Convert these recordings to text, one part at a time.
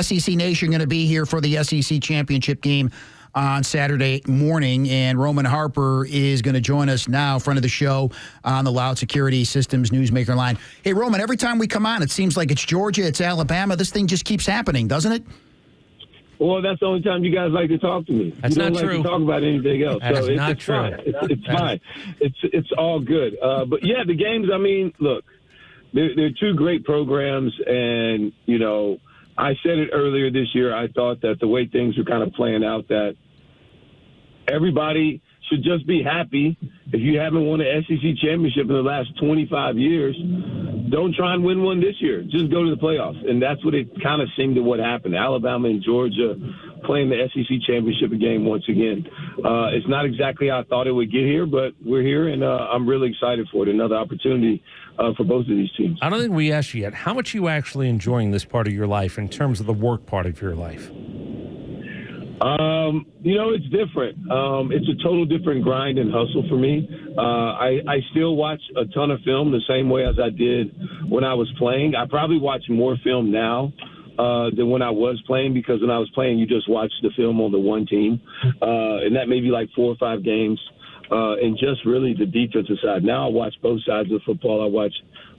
SEC Nation going to be here for the SEC Championship game on Saturday morning, and Roman Harper is going to join us now, friend of the show, on the Loud Security Systems Newsmaker line. Hey, Roman, every time we come on, it seems like it's Georgia, it's Alabama. This thing just keeps happening, doesn't it? Well, that's the only time you guys like to talk to me. That's you don't not like true. to talk about anything else. That so is not it's true. Fine. It's fine. It's all good. But yeah, the games. I mean, look, they're two great programs, and you know, I said it earlier this year. I thought that the way things were kind of playing out, that everybody should just be happy. If you haven't won an SEC championship in the last 25 years, don't try and win one this year. Just go to the playoffs. And that's what it kind of seemed to what happened. Alabama and Georgia playing the SEC championship game once again. It's not exactly how I thought it would get here, but we're here, and I'm really excited for it. Another opportunity for both of these teams. I don't think we asked you yet. How much are you actually enjoying this part of your life in terms of the work part of your life? You know, it's different. It's a total different grind and hustle for me. I still watch a ton of film the same way as I did when I was playing. I probably watch more film now than when I was playing, because when I was playing, you just watched the film on the one team. And that may be like 4 or 5 games. And just really the defensive side. Now I watch both sides of football. I watch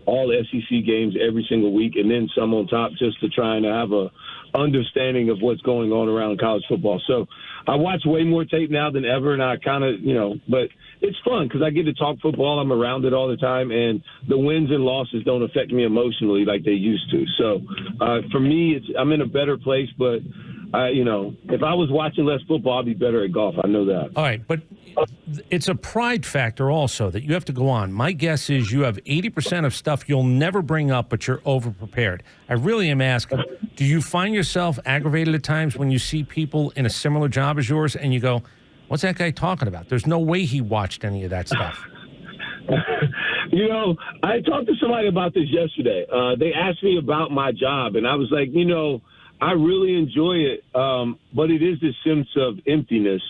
all SEC games every single week, and then some on top, just to try and have a understanding of what's going on around college football. So I watch way more tape now than ever, and I kind of, you know, but it's fun because I get to talk football. I'm around it all the time, and the wins and losses don't affect me emotionally like they used to. So for me, I'm in a better place, but you know, if I was watching less football, I'd be better at golf. I know that. All right, but it's a pride factor also that you have to go on. My guess is you have 80% of stuff you'll never bring up, but you're over-prepared. I really am asking, do you find yourself aggravated at times when you see people in a similar job as yours and you go, what's that guy talking about? There's no way he watched any of that stuff. You know, I talked to somebody about this yesterday. They asked me about my job, and I was like, you know, I really enjoy it, but it is this sense of emptiness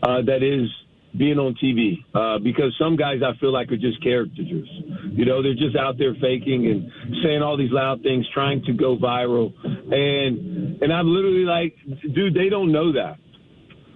that is being on TV, because some guys I feel like are just caricatures. You know, they're just out there faking and saying all these loud things, trying to go viral. And I'm literally like, dude, they don't know that.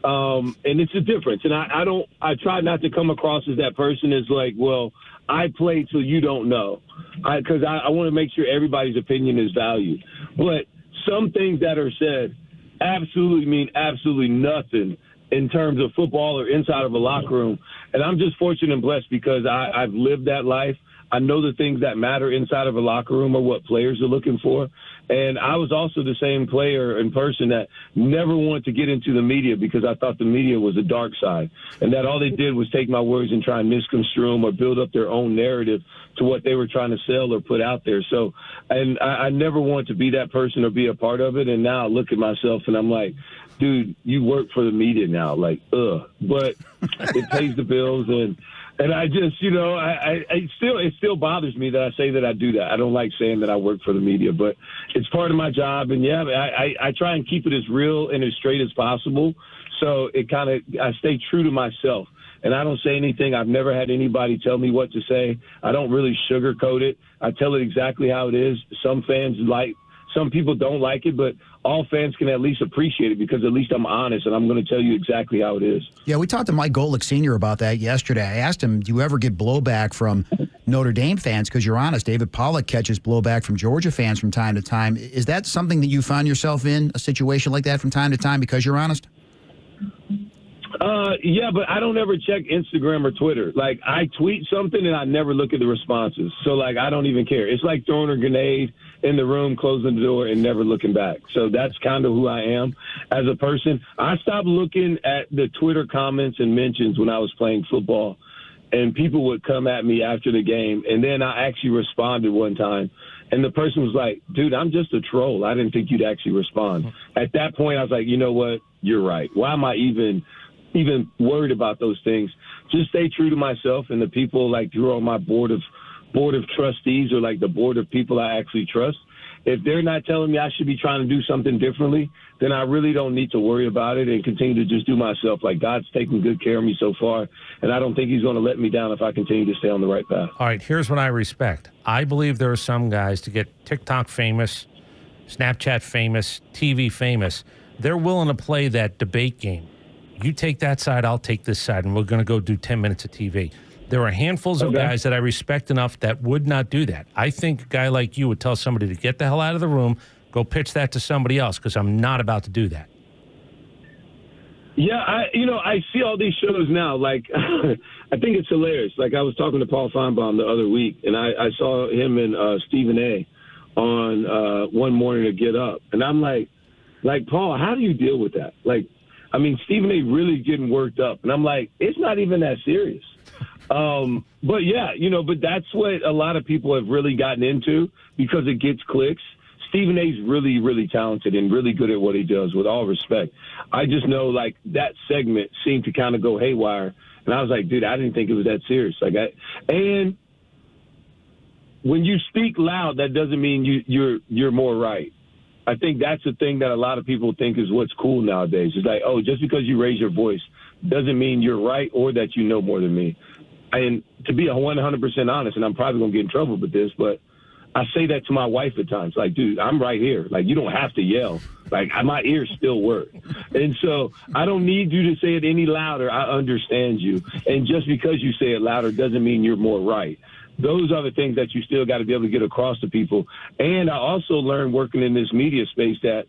And it's a difference. And I try not to come across as that person as like, well, I play till you don't know. Because I want to make sure everybody's opinion is valued. But some things that are said absolutely mean absolutely nothing in terms of football or inside of a locker room. And I'm just fortunate and blessed because I've lived that life. I know the things that matter inside of a locker room are what players are looking for. And I was also the same player in person that never wanted to get into the media because I thought the media was a dark side, and that all they did was take my words and try and misconstrue them or build up their own narrative to what they were trying to sell or put out there. So, and I never wanted to be that person or be a part of it. And now I look at myself and I'm like, dude, you work for the media now. Like, but it pays the bills. And I just, you know, it still bothers me that I say that I do that. I don't like saying that I work for the media, but it's part of my job. And yeah, I try and keep it as real and as straight as possible. So I stay true to myself, and I don't say anything. I've never had anybody tell me what to say. I don't really sugarcoat it. I tell it exactly how it is. Some people don't like it, but all fans can at least appreciate it because at least I'm honest and I'm going to tell you exactly how it is. Yeah, we talked to Mike Golick Sr. about that yesterday. I asked him, do you ever get blowback from Notre Dame fans? Because you're honest, David Pollack catches blowback from Georgia fans from time to time. Is that something that you find yourself in, a situation like that from time to time because you're honest? Yeah, but I don't ever check Instagram or Twitter. Like, I tweet something and I never look at the responses. So, like, I don't even care. It's like throwing a grenade in the room, closing the door, and never looking back. So that's kind of who I am as a person. I stopped looking at the Twitter comments and mentions when I was playing football, and people would come at me after the game. And then I actually responded one time, and the person was like, dude, I'm just a troll. I didn't think you'd actually respond. At that point, I was like, you know what? You're right. Why am I even worried about those things? Just stay true to myself and the people like who are on my board of trustees or like the board of people I actually trust. If they're not telling me I should be trying to do something differently, then I really don't need to worry about it and continue to just do myself. Like, God's taken good care of me so far, and I don't think he's going to let me down if I continue to stay on the right path. All right, here's what I respect. I believe there are some guys to get TikTok famous Snapchat famous, TV famous. They're willing to play that debate game. You take that side, I'll take this side, and we're going to go do 10 minutes of TV. There are handfuls of guys that I respect enough that would not do that. I think a guy like you would tell somebody to get the hell out of the room, go pitch that to somebody else, because I'm not about to do that. Yeah, I see all these shows now. Like, I think it's hilarious. Like, I was talking to Paul Feinbaum the other week, and I saw him and Stephen A. on One Morning to Get Up. And I'm like, Paul, how do you deal with that? Like, I mean, Stephen A. really getting worked up. And I'm like, it's not even that serious. But, yeah, but that's what a lot of people have really gotten into because it gets clicks. Stephen A's really, really talented and really good at what he does, with all respect. I just know, like, that segment seemed to kind of go haywire. And I was like, dude, I didn't think it was that serious. And when you speak loud, that doesn't mean you're more right. I think that's the thing that a lot of people think is what's cool nowadays. It's like, oh, just because you raise your voice doesn't mean you're right or that you know more than me. And to be 100% honest, and I'm probably going to get in trouble with this, but I say that to my wife at times. Like, dude, I'm right here. Like, you don't have to yell. Like, my ears still work. And so I don't need you to say it any louder. I understand you. And just because you say it louder doesn't mean you're more right. Those are the things that you still got to be able to get across to people. And I also learned working in this media space that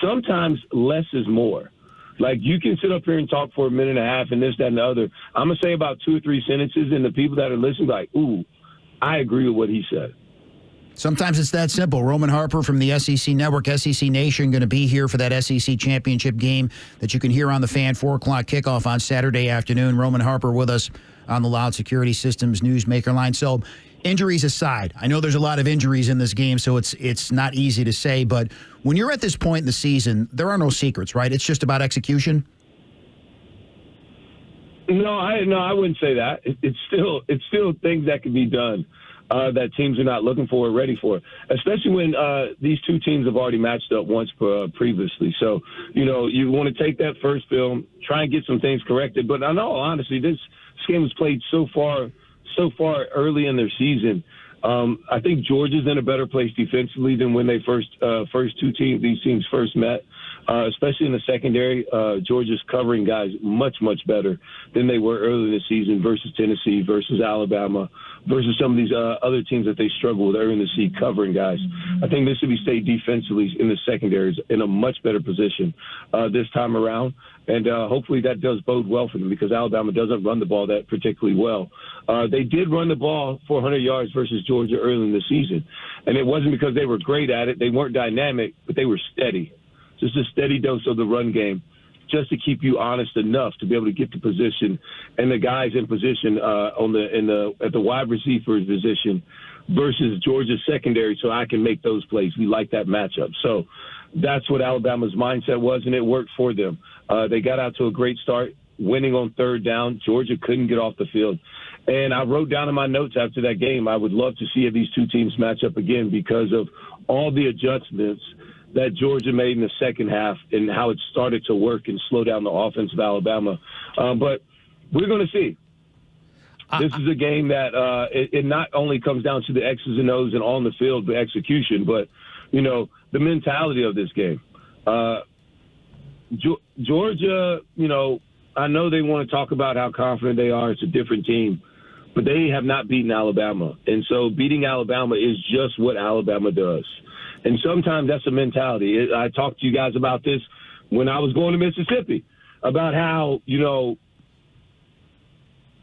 sometimes less is more. Like, you can sit up here and talk for a minute and a half and this, that, and the other. I'm going to say about 2 or 3 sentences, and the people that are listening like, ooh, I agree with what he said. Sometimes it's that simple. Roman Harper from the SEC Network, SEC Nation, going to be here for that SEC championship game that you can hear on the Fan, 4 o'clock kickoff on Saturday afternoon. Roman Harper with us on the Loud Security Systems Newsmaker line. So, injuries aside, I know there's a lot of injuries in this game, so it's not easy to say. But when you're at this point in the season, there are no secrets, right? It's just about execution. No, I wouldn't say that. It's still things that can be done. That teams are not looking for or ready for, especially when these two teams have already matched up once previously. So, you want to take that first film, try and get some things corrected. But I know, honestly, this game was played so far early in their season. I think Georgia's in a better place defensively than when they these teams first met. Especially in the secondary, Georgia's covering guys much, much better than they were early in the season versus Tennessee, versus Alabama, versus some of these other teams that they struggle with early in the season covering guys. I think Mississippi State defensively in the secondary is in a much better position this time around. And hopefully that does bode well for them because Alabama doesn't run the ball that particularly well. They did run the ball 400 yards versus Georgia early in the season. And it wasn't because they were great at it. They weren't dynamic, but they were steady. Just a steady dose of the run game just to keep you honest enough to be able to get the position and the guys in position at the wide receiver's position versus Georgia's secondary so I can make those plays. We like that matchup. So that's what Alabama's mindset was, and it worked for them. They got out to a great start, winning on third down. Georgia couldn't get off the field. And I wrote down in my notes after that game, I would love to see these two teams match up again because of all the adjustments that Georgia made in the second half and how it started to work and slow down the offense of Alabama. But we're going to see. This is a game that it not only comes down to the X's and O's and on the field, the execution, but, the mentality of this game. Georgia, I know they want to talk about how confident they are. It's a different team, but they have not beaten Alabama. And so beating Alabama is just what Alabama does. And sometimes that's a mentality. I talked to you guys about this when I was going to Mississippi, about how,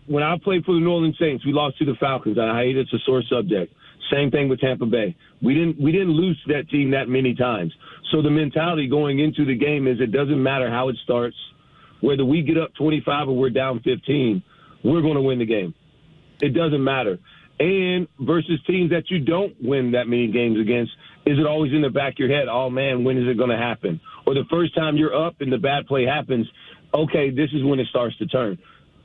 when I played for the New Orleans Saints, we lost to the Falcons. I hate it's a sore subject. Same thing with Tampa Bay. We didn't lose to that team that many times. So the mentality going into the game is it doesn't matter how it starts. Whether we get up 25 or we're down 15, we're going to win the game. It doesn't matter. And versus teams that you don't win that many games against, is it always in the back of your head, oh, man, when is it going to happen? Or the first time you're up and the bad play happens, okay, this is when it starts to turn.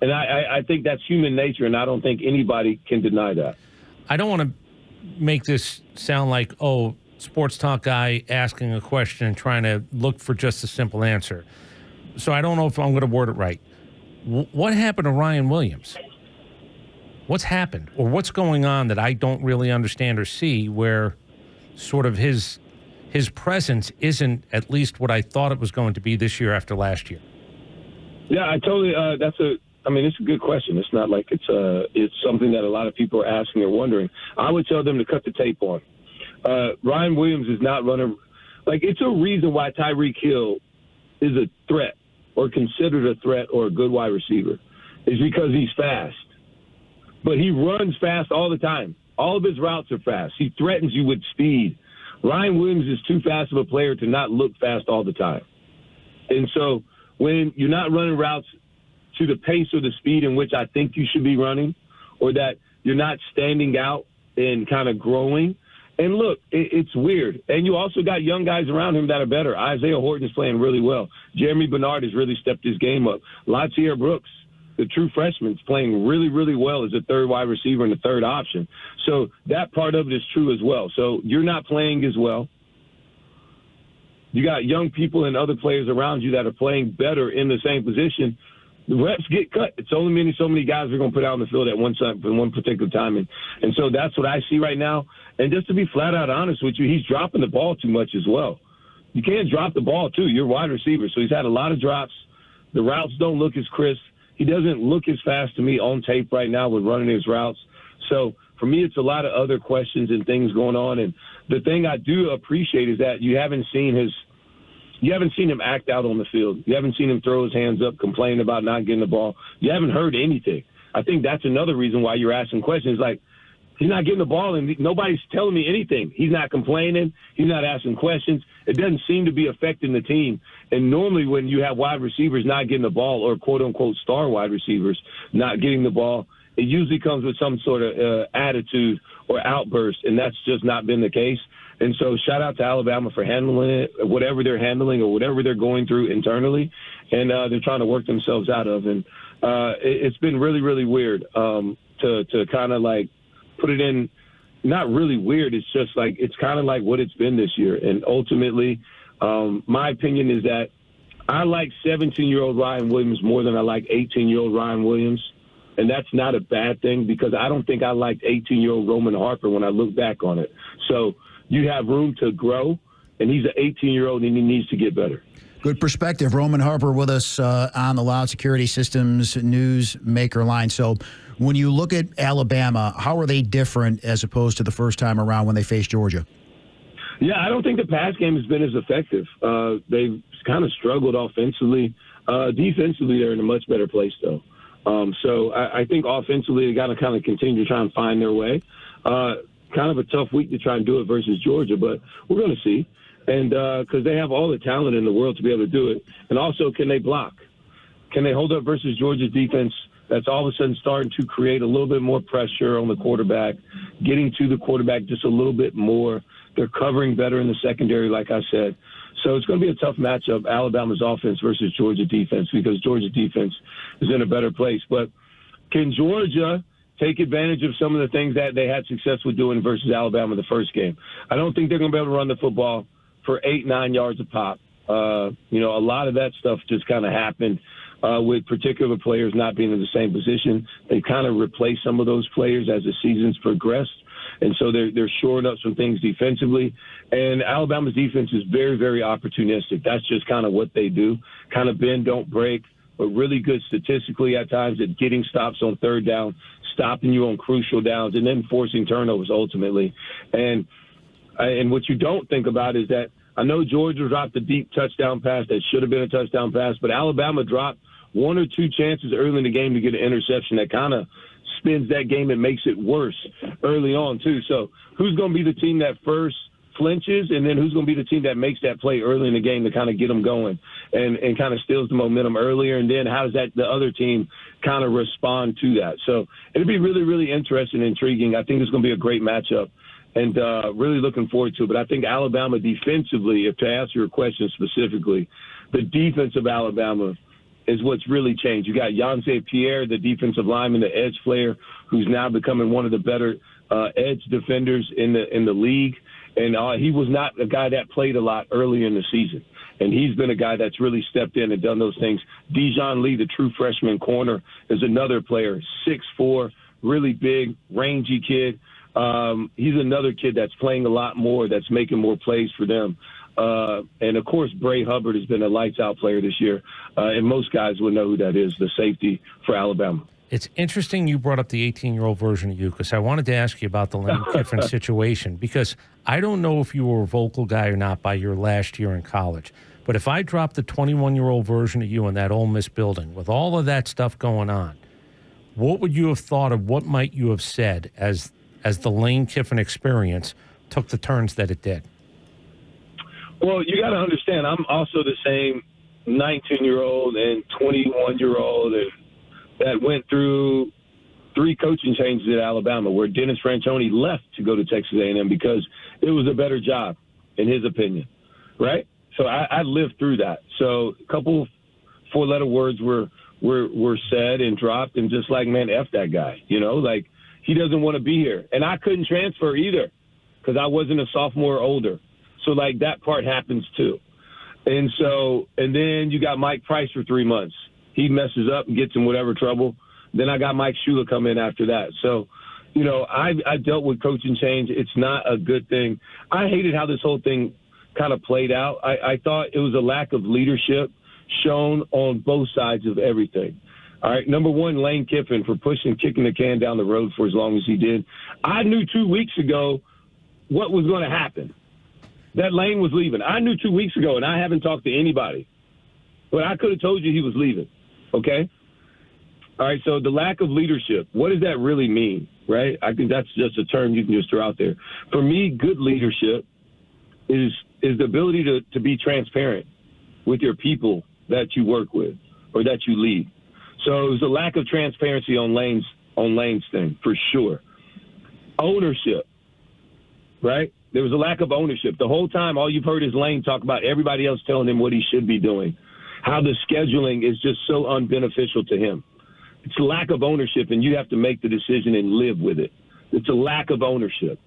And I think that's human nature, and I don't think anybody can deny that. I don't want to make this sound like, sports talk guy asking a question and trying to look for just a simple answer. So I don't know if I'm going to word it right. What happened to Ryan Williams? What's happened or what's going on that I don't really understand or see where sort of his his presence isn't at least what I thought it was going to be this year after last year? Yeah, I totally. It's a good question. It's not like it's something that a lot of people are asking or wondering. I would tell them to cut the tape on. Ryan Williams is not running. It's a reason why Tyreek Hill is a threat or considered a threat or a good wide receiver. Is because he's fast. But he runs fast all the time. All of his routes are fast. He threatens you with speed. Ryan Williams is too fast of a player to not look fast all the time. And so when you're not running routes to the pace or the speed in which I think you should be running, or that you're not standing out and kind of growing. And look, it's weird. And you also got young guys around him that are better. Isaiah Horton is playing really well. Jeremy Bernard has really stepped his game up. Latair Brooks, the true freshman, is playing really, really well as a third wide receiver and a third option. So that part of it is true as well. So you're not playing as well. You got young people and other players around you that are playing better in the same position. The reps get cut. It's only so many guys we're going to put out on the field at one particular time. And so that's what I see right now. And just to be flat out honest with you, he's dropping the ball too much as well. You can't drop the ball, too. You're a wide receiver. So he's had a lot of drops. The routes don't look as crisp. He doesn't look as fast to me on tape right now with running his routes. So for me, it's a lot of other questions and things going on. And the thing I do appreciate is that you haven't seen him act out on the field. You haven't seen him throw his hands up, complain about not getting the ball. You haven't heard anything. I think that's another reason why you're asking questions. Like, he's not getting the ball, and nobody's telling me anything. He's not complaining. He's not asking questions. It doesn't seem to be affecting the team. And normally when you have wide receivers not getting the ball, or quote-unquote star wide receivers not getting the ball, it usually comes with some sort of attitude or outburst, and that's just not been the case. And so shout out to Alabama for handling it, whatever they're handling or whatever they're going through internally, and they're trying to work themselves out of. And it's been really, really weird to kind of like put it in. Not really weird. It's just like it's kind of like what it's been this year. And ultimately, my opinion is that I like 17-year-old Ryan Williams more than I like 18-year-old Ryan Williams. And that's not a bad thing because I don't think I liked 18-year-old Roman Harper when I look back on it. So you have room to grow, and he's an 18-year-old, and he needs to get better. Good perspective. Roman Harper with us on the Loud Security Systems News Maker line. So when you look at Alabama, how are they different as opposed to the first time around when they faced Georgia? Yeah, I don't think the pass game has been as effective. They've kind of struggled offensively. Defensively, they're in a much better place, though. So I think offensively they got to kind of continue to try and find their way. Kind of a tough week to try and do it versus Georgia, but we're going to see. And because they have all the talent in the world to be able to do it. And also, can they block? Can they hold up versus Georgia's defense that's all of a sudden starting to create a little bit more pressure on the quarterback, getting to the quarterback just a little bit more. They're covering better in the secondary, like I said. So it's going to be a tough matchup, Alabama's offense versus Georgia defense, because Georgia defense is in a better place. But can Georgia take advantage of some of the things that they had success with doing versus Alabama the first game? I don't think they're going to be able to run the football for 8-9 yards a pop. A lot of that stuff just kind of happened with particular players not being in the same position. They kind of replaced some of those players as the seasons progressed. And so they're shoring up some things defensively. And Alabama's defense is very, very opportunistic. That's just kind of what they do. Kind of bend, don't break, but really good statistically at times at getting stops on third down, stopping you on crucial downs, and then forcing turnovers ultimately. And what you don't think about is that I know Georgia dropped a deep touchdown pass that should have been a touchdown pass, but Alabama dropped one or two chances early in the game to get an interception that kind of spins that game and makes it worse early on, too. So who's going to be the team that first flinches, and then who's going to be the team that makes that play early in the game to kind of get them going and kind of steals the momentum earlier? And then how does the other team kind of respond to that? So it'll be really, really interesting and intriguing. I think it's going to be a great matchup. And really looking forward to it. But I think Alabama defensively, if to answer your question specifically, the defense of Alabama is what's really changed. You got Yonsei Pierre, the defensive lineman, the edge player, who's now becoming one of the better edge defenders in the league. And he was not a guy that played a lot early in the season. And he's been a guy that's really stepped in and done those things. Dijon Lee, the true freshman corner, is another player, 6'4", really big, rangy kid. He's another kid that's playing a lot more, that's making more plays for them. And, of course, Bray Hubbard has been a lights-out player this year, and most guys would know who that is, the safety for Alabama. It's interesting you brought up the 18-year-old version of you, because I wanted to ask you about the Lane Kiffin situation, because I don't know if you were a vocal guy or not by your last year in college. But if I dropped the 21-year-old version of you in that Ole Miss building with all of that stuff going on, what would you have thought of, what might you have said as the Lane Kiffin experience took the turns that it did? Well, you got to understand, I'm also the same 19-year-old and 21-year-old that went through 3 coaching changes at Alabama, where Dennis Franchione left to go to Texas A&M because it was a better job, in his opinion, right? So I lived through that. So a couple 4-letter words were said and dropped, and just like, man, F that guy, like he doesn't want to be here. And I couldn't transfer either because I wasn't a sophomore or older. So, like, that part happens too. And then you got Mike Price for 3 months. He messes up and gets in whatever trouble. Then I got Mike Shula come in after that. So, I dealt with coaching change. It's not a good thing. I hated how this whole thing kind of played out. I thought it was a lack of leadership shown on both sides of everything. All right, number one, Lane Kiffin for kicking the can down the road for as long as he did. I knew 2 weeks ago what was going to happen. That Lane was leaving. I knew 2 weeks ago, and I haven't talked to anybody. But I could have told you he was leaving, okay? All right, so the lack of leadership, what does that really mean, right? I think that's just a term you can just throw out there. For me, good leadership is the ability to be transparent with your people that you work with or that you lead. So it was a lack of transparency on Lane's thing, for sure. Ownership, right? There was a lack of ownership. The whole time, all you've heard is Lane talk about everybody else telling him what he should be doing, how the scheduling is just so unbeneficial to him. It's a lack of ownership, and you have to make the decision and live with it. It's a lack of ownership.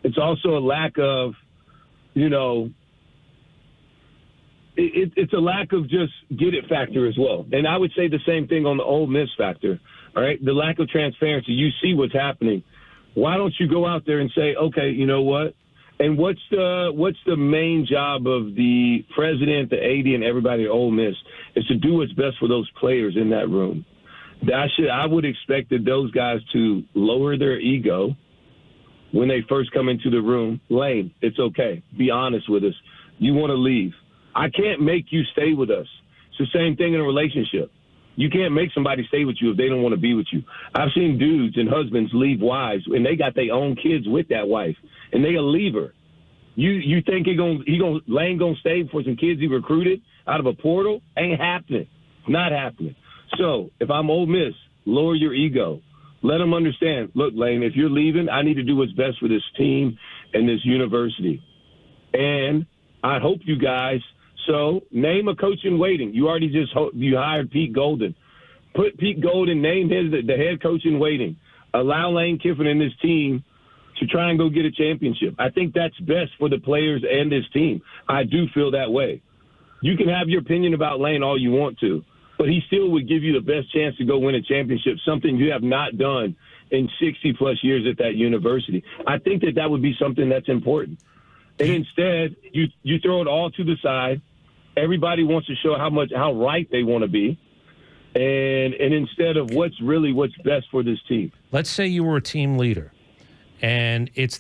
It's also a lack of, it's a lack of just get it factor as well. And I would say the same thing on the Ole Miss factor, all right? The lack of transparency. You see what's happening. Why don't you go out there and say, okay, you know what? And what's the main job of the president, the AD, and everybody at Ole Miss is to do what's best for those players in that room. I would expect that those guys to lower their ego when they first come into the room. Lane, it's okay. Be honest with us. You want to leave. I can't make you stay with us. It's the same thing in a relationship. You can't make somebody stay with you if they don't want to be with you. I've seen dudes and husbands leave wives, and they got their own kids with that wife, and they'll leave her. You think Lane gonna stay for some kids he recruited out of a portal? Ain't happening. Not happening. So if I'm Ole Miss, lower your ego. Let them understand, look, Lane, if you're leaving, I need to do what's best for this team and this university. And I hope you guys – so name a coach in waiting. You already you hired Pete Golden. Put Pete Golden, name the head coach in waiting. Allow Lane Kiffin and his team to try and go get a championship. I think that's best for the players and his team. I do feel that way. You can have your opinion about Lane all you want to, but he still would give you the best chance to go win a championship, something you have not done in 60-plus years at that university. I think that would be something that's important. And instead, you throw it all to the side. Everybody wants to show how right they want to be, and instead of what's best for this team. Let's say you were a team leader, and it's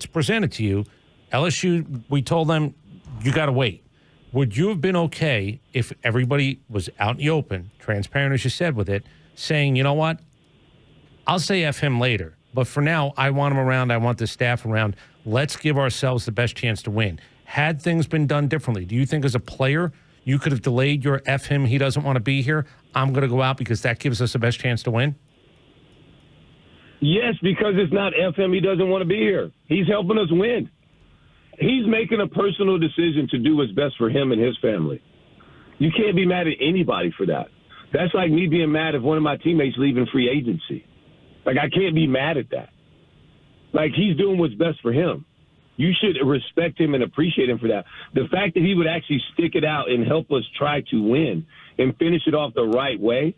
presented to you. LSU, we told them you got to wait. Would you have been okay if everybody was out in the open, transparent as you said with it, saying, you know what, I'll say F him later, but for now I want him around, I want the staff around. Let's give ourselves the best chance to win. Had things been done differently, do you think as a player you could have delayed your F him, he doesn't want to be here, I'm going to go out because that gives us the best chance to win? Yes, because it's not F him, he doesn't want to be here. He's helping us win. He's making a personal decision to do what's best for him and his family. You can't be mad at anybody for that. That's like me being mad if one of my teammates leaving free agency. Like, I can't be mad at that. Like, he's doing what's best for him. You should respect him and appreciate him for that. The fact that he would actually stick it out and help us try to win and finish it off the right way,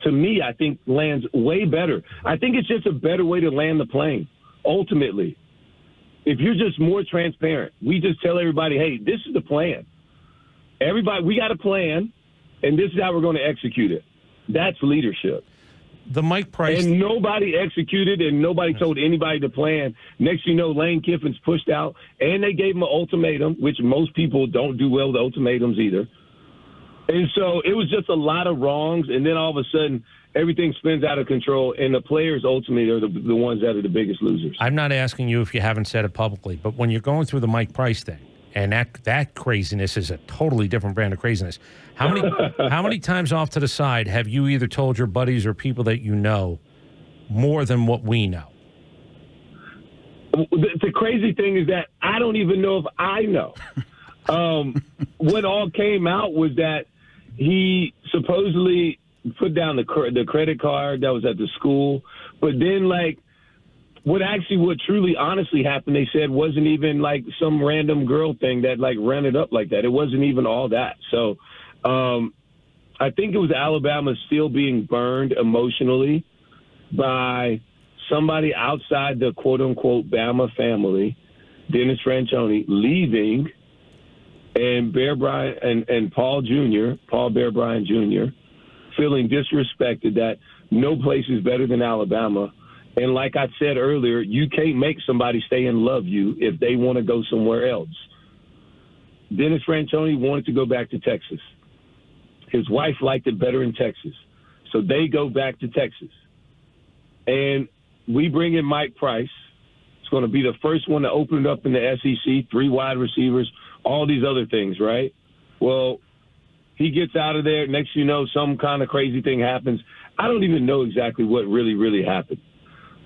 to me, I think lands way better. I think it's just a better way to land the plane. ultimately, if you're just more transparent, we just tell everybody, hey, this is the plan. Everybody, we got a plan, and this is how we're going to execute it. That's leadership. The Mike Price. And nobody executed, and nobody told anybody the plan. Next you know, Lane Kiffin's pushed out, and they gave him an ultimatum, which most people don't do well with ultimatums either. And so it was just a lot of wrongs, and then all of a sudden everything spins out of control, and the players ultimately are the ones that are the biggest losers. I'm not asking you if you haven't said it publicly, but when you're going through the Mike Price thing, and that craziness is a totally different brand of craziness. How many times off to the side have you either told your buddies or people that you know more than what we know? The crazy thing is that I don't even know if I know. What all came out was that he supposedly put down the credit card that was at the school, but then what truly honestly happened, they said, wasn't even like some random girl thing that ran it up like that. It wasn't even all that. So I think it was Alabama still being burned emotionally by somebody outside the quote unquote Bama family, Dennis Franchione, leaving, and Bear Bryant and Paul Bear Bryant Jr., feeling disrespected that no place is better than Alabama. And like I said earlier, you can't make somebody stay and love you if they want to go somewhere else. Dennis Franchione wanted to go back to Texas. His wife liked it better in Texas. So they go back to Texas. And we bring in Mike Price. It's going to be the first one to open it up in the SEC, 3 wide receivers, all these other things, right? Well, he gets out of there. Next you know, some kind of crazy thing happens. I don't even know exactly what really, really happened.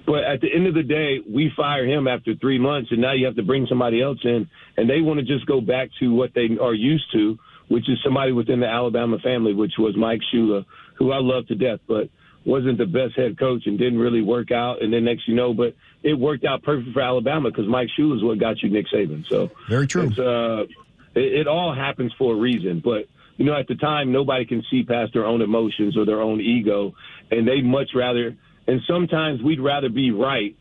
But at the end of the day, we fire him after 3 months, and now you have to bring somebody else in, and they want to just go back to what they are used to, which is somebody within the Alabama family, which was Mike Shula, who I love to death, but wasn't the best head coach and didn't really work out. And then next you know, but it worked out perfect for Alabama because Mike Shula is what got you Nick Saban. So very true. It all happens for a reason, but you know, at the time, nobody can see past their own emotions or their own ego, and they much rather. And sometimes we'd rather be right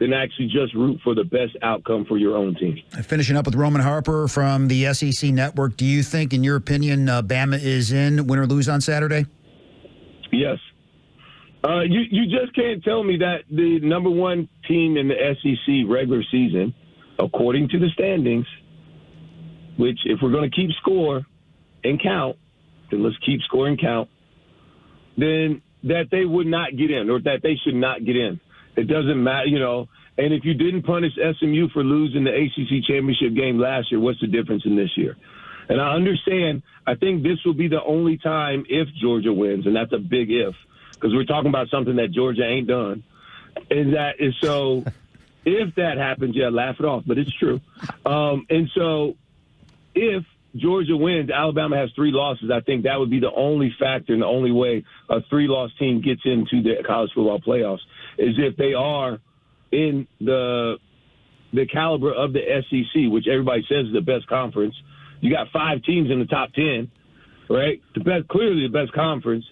than actually just root for the best outcome for your own team. Finishing up with Roman Harper from the SEC Network, do you think, in your opinion, Bama is in, win or lose on Saturday? Yes. You just can't tell me that the number one team in the SEC regular season, according to the standings, which if we're going to keep score and count, then let's keep score and count, then that they would not get in or that they should not get in. It doesn't matter, you know. And if you didn't punish SMU for losing the ACC championship game last year, what's the difference in this year? And I understand, I think this will be the only time if Georgia wins, and that's a big if, because we're talking about something that Georgia ain't done. And that is so, if that happens, yeah, laugh it off, but it's true. And so if Georgia wins, Alabama has 3 losses, I think that would be the only factor and the only way a 3-loss team gets into the college football playoffs is if they are in the caliber of the SEC, which everybody says is the best conference. You got 5 teams in the top 10, right? Clearly the best conference.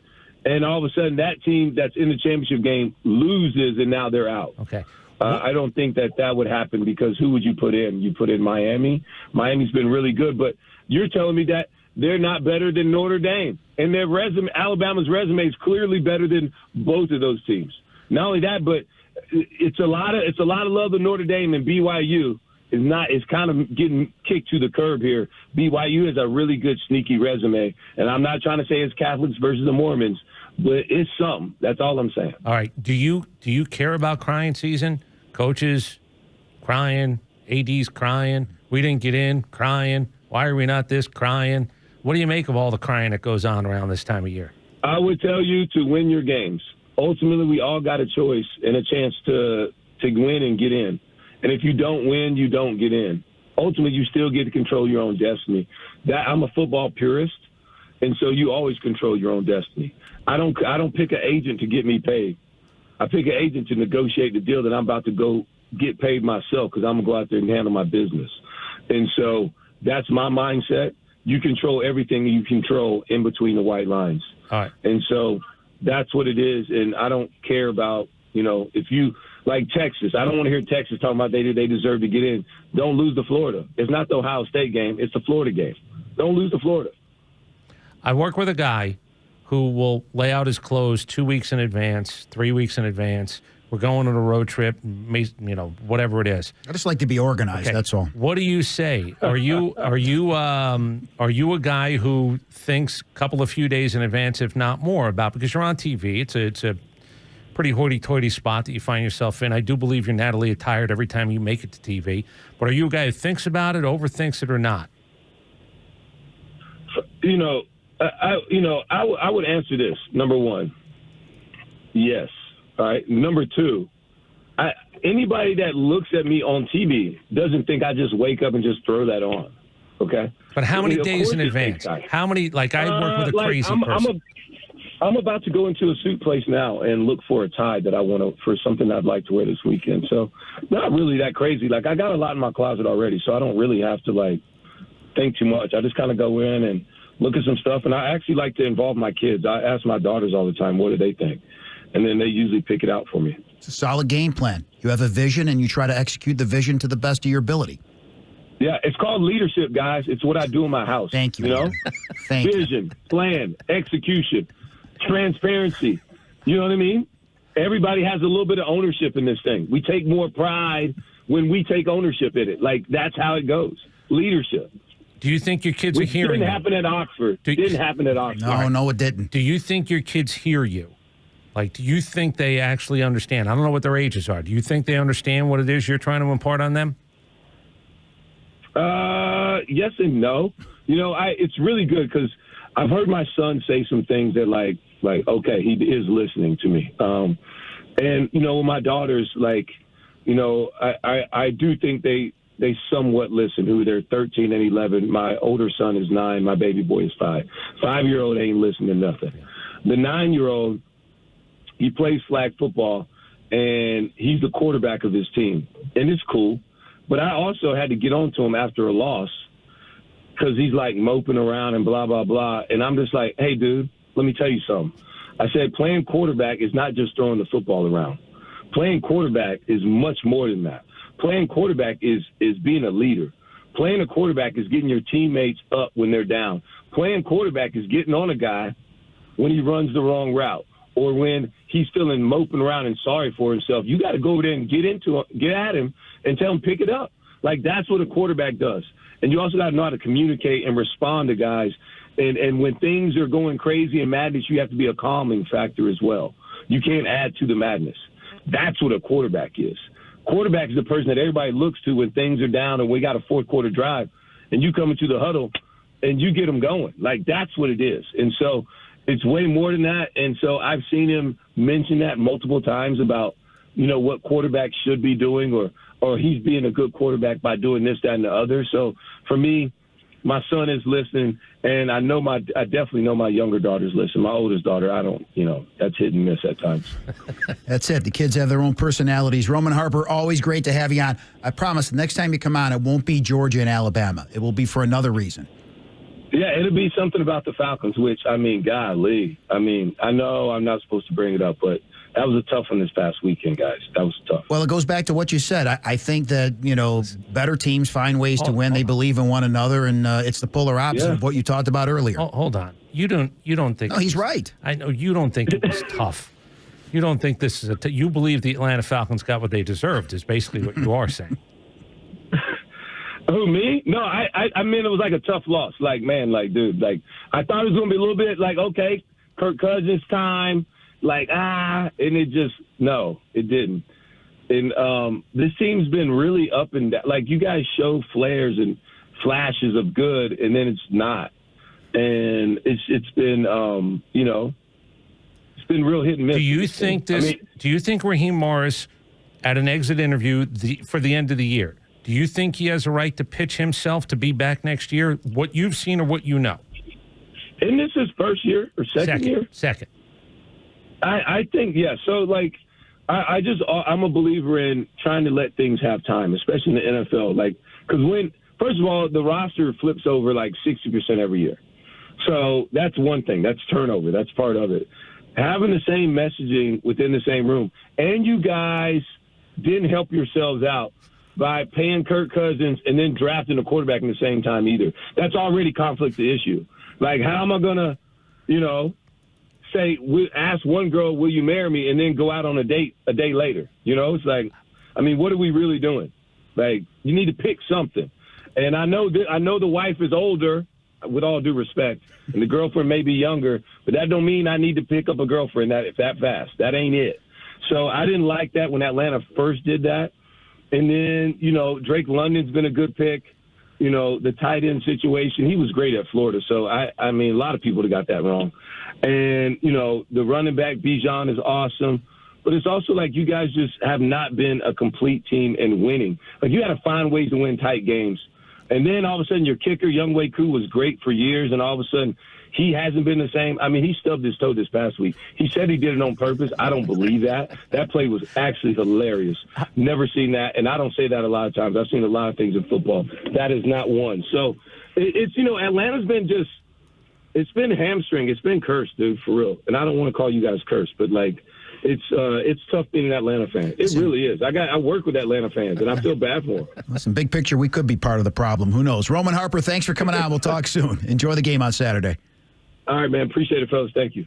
And all of a sudden that team that's in the championship game loses and now they're out. Okay. I don't think that would happen because who would you put in? You put in Miami. Miami's been really good, but you're telling me that they're not better than Notre Dame. And their Alabama's resume is clearly better than both of those teams. Not only that, but it's a lot of love to Notre Dame, and BYU is kind of getting kicked to the curb here. BYU has a really good sneaky resume, and I'm not trying to say it's Catholics versus the Mormons, but it's something. That's all I'm saying. All right. Do you care about crying season? Coaches crying, ADs crying, we didn't get in, crying, why are we not this, crying? What do you make of all the crying that goes on around this time of year? I would tell you to win your games. Ultimately, we all got a choice and a chance to win and get in. And if you don't win, you don't get in. Ultimately, you still get to control your own destiny. I'm a football purist, and so you always control your own destiny. I don't pick an agent to get me paid. I pick an agent to negotiate the deal that I'm about to go get paid myself because I'm going to go out there and handle my business. And so that's my mindset. You control everything you control in between the white lines. All right. And so that's what it is. And I don't care about, if you Like Texas. I don't want to hear Texas talking about they deserve to get in. Don't lose to Florida. It's not the Ohio State game. It's the Florida game. Don't lose to Florida. I work with a guy who will lay out his clothes 2 weeks in advance, 3 weeks in advance. We're going on a road trip, whatever it is. I just like to be organized. Okay. That's all. What do you say? Are you a guy who thinks a couple of few days in advance, if not more, about, because you're on TV? It's a pretty hoity-toity spot that you find yourself in. I do believe you're Natalie attired every time you make it to TV. But are you a guy who thinks about it, overthinks it, or not? I would answer this. Number one, yes. All right. Number two, anybody that looks at me on TV doesn't think I just wake up and just throw that on. Okay. But how many days in advance? How many? Like, I work with a crazy person. I'm about to go into a suit place now and look for a tie that I want for something I'd like to wear this weekend. So not really that crazy. Like, I got a lot in my closet already, so I don't really have to think too much. I just kind of go in and look at some stuff. And I actually like to involve my kids. I ask my daughters all the time, what do they think? And then they usually pick it out for me. It's a solid game plan. You have a vision and you try to execute the vision to the best of your ability. Yeah, it's called leadership, guys. It's what I do in my house. Thank you. You know? Thank Vision, plan, execution, transparency. You know what I mean? Everybody has a little bit of ownership in this thing. We take more pride when we take ownership in it. Like, that's how it goes. Leadership. Do you think your kids are hearing you? It didn't happen at Oxford. Didn't happen at Oxford. No, it didn't. Do you think your kids hear you? Like, do you think they actually understand? I don't know what their ages are. Do you think they understand what it is you're trying to impart on them? Yes and no. It's really good because I've heard my son say some things that like, okay, he is listening to me. And, with my daughters, I do think they somewhat listen, who they're 13 and 11. My older son is 9. My baby boy is 5. 5-year-old ain't listening to nothing. The 9-year-old, he plays flag football, and he's the quarterback of his team. And it's cool. But I also had to get on to him after a loss because he's, moping around and blah, blah, blah. And I'm just like, hey, dude, let me tell you something. I said playing quarterback is not just throwing the football around. Playing quarterback is much more than that. Playing quarterback is being a leader. Playing a quarterback is getting your teammates up when they're down. Playing quarterback is getting on a guy when he runs the wrong route or when he's feeling moping around and sorry for himself. You got to go over there and get at him and tell him pick it up. That's what a quarterback does. And you also got to know how to communicate and respond to guys. And when things are going crazy and madness, you have to be a calming factor as well. You can't add to the madness. That's what a quarterback is. Quarterback is the person that everybody looks to when things are down and we got a fourth quarter drive and you come into the huddle and you get them going. That's what it is. And so it's way more than that. And so I've seen him mention that multiple times about, what quarterbacks should be doing or he's being a good quarterback by doing this, that, and the other. So for me, my son is listening, and I definitely know my younger daughter's listening. My oldest daughter, I don't, that's hit and miss at times. That's it. The kids have their own personalities. Roman Harper, always great to have you on. I promise the next time you come on, it won't be Georgia and Alabama. It will be for another reason. Yeah, it'll be something about the Falcons, which, golly. I know I'm not supposed to bring it up, but that was a tough one this past weekend, guys. That was tough. Well, it goes back to what you said. I think that, better teams find ways to win. They believe in one another, and it's the polar opposite of what you talked about earlier. Hold on. You don't think... No, he's right. I know you don't think it was tough. You don't think this is you believe the Atlanta Falcons got what they deserved is basically what you are saying. Who, me? No, I mean, it was like a tough loss. Dude, I thought it was going to be a little bit okay, Kirk Cousins time, and it just, no, it didn't. And this team's been really up and down. You guys show flares and flashes of good, and then it's not. And it's been, it's been real hit and miss. Do you think do you think Raheem Morris, at an exit interview for the end of the year, do you think he has a right to pitch himself to be back next year? What you've seen or what you know? Isn't this his first year or second year? Second. I think, yeah. So, I'm a believer in trying to let things have time, especially in the NFL. Because first of all, the roster flips over 60% every year. So that's one thing. That's turnover. That's part of it. Having the same messaging within the same room. And you guys didn't help yourselves out by paying Kirk Cousins and then drafting a quarterback in the same time either. That's already conflict of issue. Like, how am I going to, say, ask one girl, will you marry me, and then go out on a date a day later? It's like, what are we really doing? Like, you need to pick something. And I know the wife is older, with all due respect, and the girlfriend may be younger, but that don't mean I need to pick up a girlfriend that fast. That ain't it. So I didn't like that when Atlanta first did that. And then, Drake London's been a good pick. The tight end situation, he was great at Florida. So, a lot of people have got that wrong. And, the running back, Bijan, is awesome. But it's also like you guys just have not been a complete team in winning. Like, you got to find ways to win tight games. And then all of a sudden your kicker, Younghoe Koo, was great for years, and all of a sudden he hasn't been the same. He stubbed his toe this past week. He said he did it on purpose. I don't believe that. That play was actually hilarious. Never seen that, and I don't say that a lot of times. I've seen a lot of things in football. That is not one. So it's Atlanta's been it's been hamstring. It's been cursed, dude, for real. And I don't want to call you guys cursed, but it's tough being an Atlanta fan. It really is. I work with Atlanta fans, and I feel bad for them. Listen, big picture, we could be part of the problem. Who knows? Roman Harper, thanks for coming on. We'll talk soon. Enjoy the game on Saturday. All right, man. Appreciate it, fellas. Thank you.